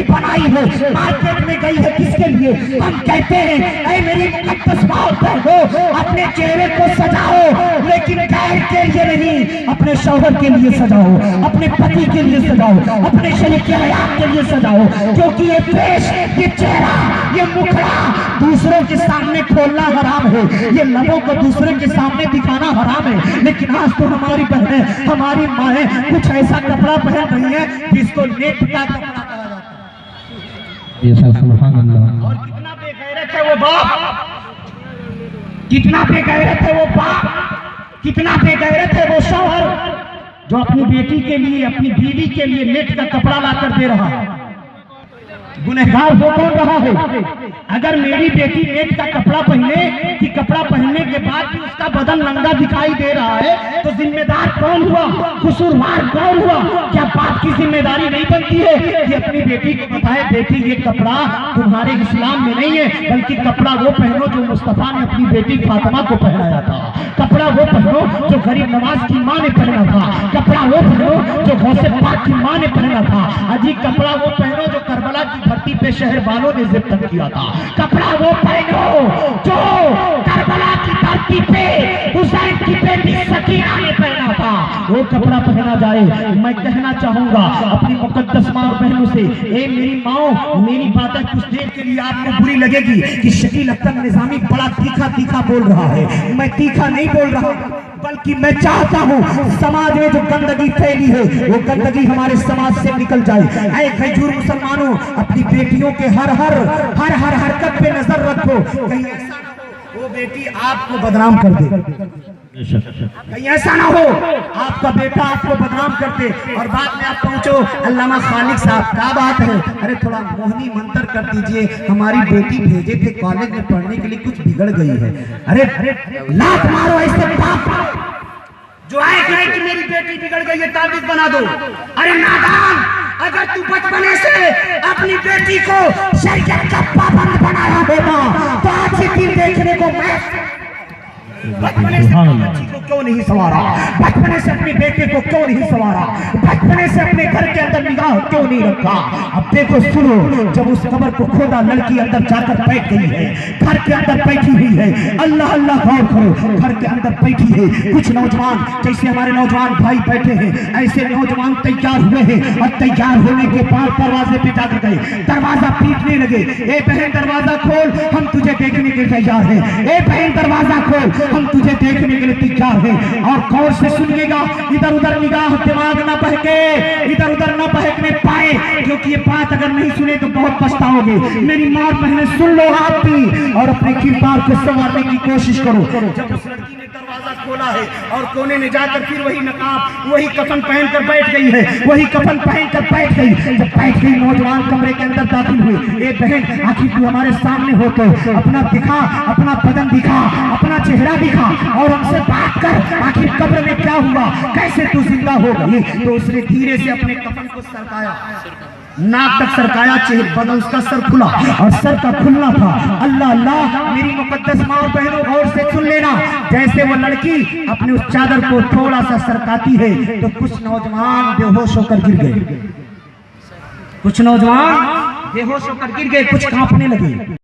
بنائی ہے, مارکیٹ میں گئی ہے کس کے لیے؟ ہم کہتے ہیں اے میری مقدس ماں بہنو, اپنے چہرے کو سجاؤ لیکن غیر کے لیے نہیں, اپنے شوہر کے لیے سجاؤ, اپنے پتی کے لیے سجاؤ, اپنے شریک حیات کے لیے سجاؤ, کیونکہ یہ فیس, یہ چہرہ, یہ مکھڑا دوسروں کے سامنے کھولنا حرام ہے, یہ لبوں کو دوسروں کے سامنے دکھانا حرام ہے. لیکن آج تو ہماری بہنیں, ہماری مائیں کچھ ایسا کپڑا پہن رہی ہیں جس کو نیٹ کا کپڑا کہا جاتا ہے. سبحان اللہ. اور کتنا بے غیرت ہے وہ باپ, کتنا بے غیرت ہے وہ باپ, کتنا بے غیرت ہے وہ شوہر جو اپنی بیٹی کے لیے, اپنی بیوی کے لیے نیٹ کا کپڑا لا کر دے رہا ہے. گنہگار وہ کون رہا ہے؟ اگر میری بیٹی نیٹ کا کپڑا پہنے کہ کپڑا پہننے کے بعد بھی اس کا بدن ننگا دکھائی دے رہا ہے تو ذمہ دار کون ہوا, قصوروار کون ہوا؟ کیا باپ کی ذمہ داری نہیں بنتی ہے کہ اپنی بیٹی کو بتائے بیٹی یہ کپڑا تمہارے اسلام میں نہیں ہے, بلکہ کپڑا وہ پہنو جو مصطفیٰ نے اپنی بیٹی فاطمہ کو پہنایا تھا, کپڑا وہ پہنو جو غریب نواز کی ماں نے پہنا تھا, کپڑا وہ پہنو جو غوث پاک کی ماں نے پہنا تھا, اجی کپڑا وہ پہنو جو کربلا کی دھرتی پہ شہر والوں نے ضبط کیا تھا, کپڑا وہ پہنو جو کربلا کی دھرتی پہ حسین کی بیٹی سکینہ نے پہنا تھا, وہ کپڑا پہنا جائے. میں کہنا چاہوں گا اپنی مقدس ماں اور بہنوں سے, اے میری ماں, میری باتیں کچھ دیر کے لیے آپ کو بری لگے گی کہ شکیل اختر نظامی بڑا تیکھا تیکھا بول رہا ہے. میں تیکھا نہیں بول رہا, بلکہ میں چاہتا ہوں سماج میں جو گندگی پھیلی ہے وہ گندگی ہمارے سماج سے نکل جائے. اے کھجور مسلمانوں, اپنی بیٹیوں کے ہر حرکت پہ نظر رکھو, کہیں ایسا نہ ہو وہ بیٹی آپ کو بدنام کر دے, کہیں ایسا نہ ہو آپ کا بیٹا آپ کو بدنام کرتے اور بعد میں آپ پہنچو علامہ خالق صاحب کیا بات ہے, ارے تھوڑا موہنی منتر کر دیجئے, ہماری بیٹی بھیجے تھے کالج میں پڑھنے کے لیے کچھ بگڑ گئی ہے. ارے لات مارو ایسے باپ جو آئے کہے کہ میری بیٹی بگڑ گئی ہے تعویذ بنا دو. ارے نادان, اگر تو بچپنے سے اپنی بیٹی کو شریعت کا پابند بنایا ہوگا تو آج یہ دن دیکھنے کو میں بچپنے سے اپنی بچی کو کیوں نہیں سوارا, بچپنے سے اپنے بیٹے کو کیوں نہیں سوارا, بچپنے سے اپنے گھر کے اندر نگاہ کیوں نہیں رکھا. اب دیکھو سنو, جب اس قبر کو کھودا لڑکی اندر جا کر بیٹھ گئی ہے, گھر کے اندر بیٹھی ہوئی ہے, اللہ اللہ غور کرو, گھر کے اندر بیٹھی ہے. کچھ نوجوان جیسے ہمارے نوجوان بھائی بیٹھے ہیں ایسے نوجوان تیار ہوئے ہیں اور تیار ہونے کے بعد دروازے پہ جا کر گئے, دروازہ پیٹنے لگے, اے بہن دروازہ کھول ہم تجھے دیکھنے کے لیے تیار ہیں, اے بہن دروازہ کھول ہم تجھے دیکھنے کے لیے تیار ہیں. اور غور سے سنیے گا, ادھر ادھر نگاہ دماغ نہ بہکے, ادھر ادھر نہ بہکنے پائے, کیونکہ یہ بات اگر نہیں سنے تو بہت پچھتاؤ گے. میری ماں بہنیں سن لو آپ بھی اور اپنے کردار کو سنوارنے کی کوشش کرو. جب اس لڑکی نے دروازہ کھولا ہے اور کونے میں جا کر پھر وہی نقاب وہی کفن پہن کر بیٹھ گئی ہے, وہی کفن پہن کر بیٹھ گئی. جب بیٹھ گئی نوجوان کمرے کے اندر داخل ہوئے, اے بہن آخر تو ہمارے سامنے ہو تو اپنا دکھا, اپنا بدن دکھا, اپنا چہرہ دکھا اور ہم سے بات کر, آخر قبر میں کیا ہوا, کیسے تو زندہ ہو گئی. تو اس نے دھیرے سے اپنے کفن کو سرکایا, ناک تک سرکایا, بدن اس کا سر کھلا اور سر کا کھلنا تھا. اللہ اللہ, میری مقدس ماں بہنوں غور سے سن لینا, جیسے وہ لڑکی اپنے اس چادر کو تھوڑا سا سرکاتی ہے تو کچھ نوجوان بے ہوش ہو کر گر گئے, کچھ نوجوان بے ہوش ہو کر گر گئے, کچھ کانپنے لگے.